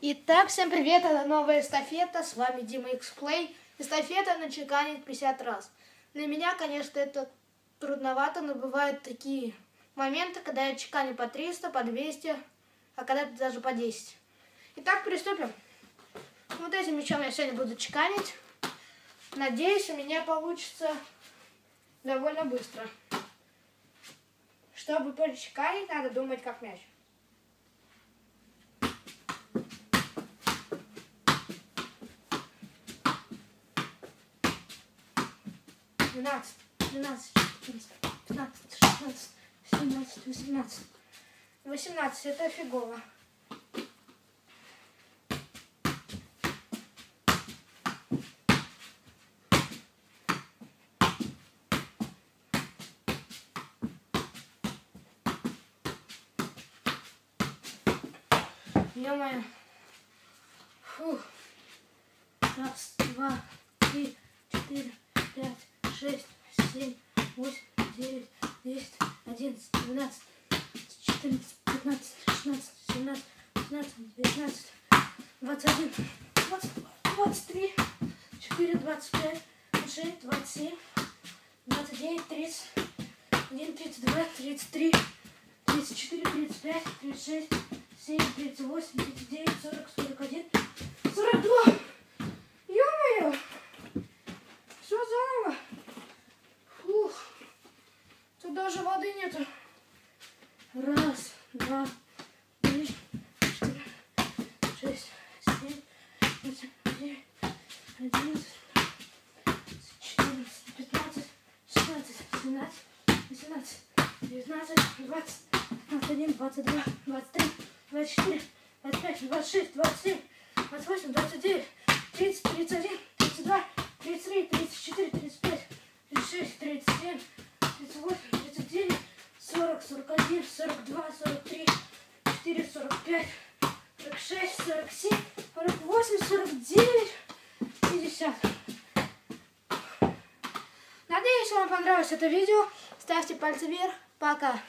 Итак, всем привет, это новая эстафета, с вами Дима Xplay. Эстафета на чеканить 50 раз. Для меня, конечно, это трудновато, но бывают такие моменты, когда я чеканю по 300, по 200, а когда-то даже по 10. Итак, приступим. Вот этим мячом я сегодня буду чеканить. Надеюсь, у меня получится довольно быстро. Чтобы почеканить, надо думать как мяч. 12, 13, 14, 15, 16, 17, 18. 18 это фигово. Ё-моё. Фух. Раз, два, три, 4, 5, 6, 7, 8, 9, 10, 11, 12, 14, 15, 16, 17, 18, 19, 21, 22, 23, 4, 25, 26, 27, 29, 30, 1, 32, 33, 34, 35, 36, 7, 38, 39, 40, 41, 42. Ё-моё! Все заново. Фух. Тут даже воды нету. Раз, два, три, 4, 6, 7, 8, 9, 11, 14, 15, 16, 17, 18, 19, 20, 21, 22, 23, 24, 25, 26, 27, 28, 29, 30, 31, 32, 33, 34, 35, 36, 37, 38, 39, 40, 41, 42, 43, 44, 45, 46, 47, 48, 49, 50. Надеюсь, вам понравилось это видео. Ставьте пальцы вверх. Пока.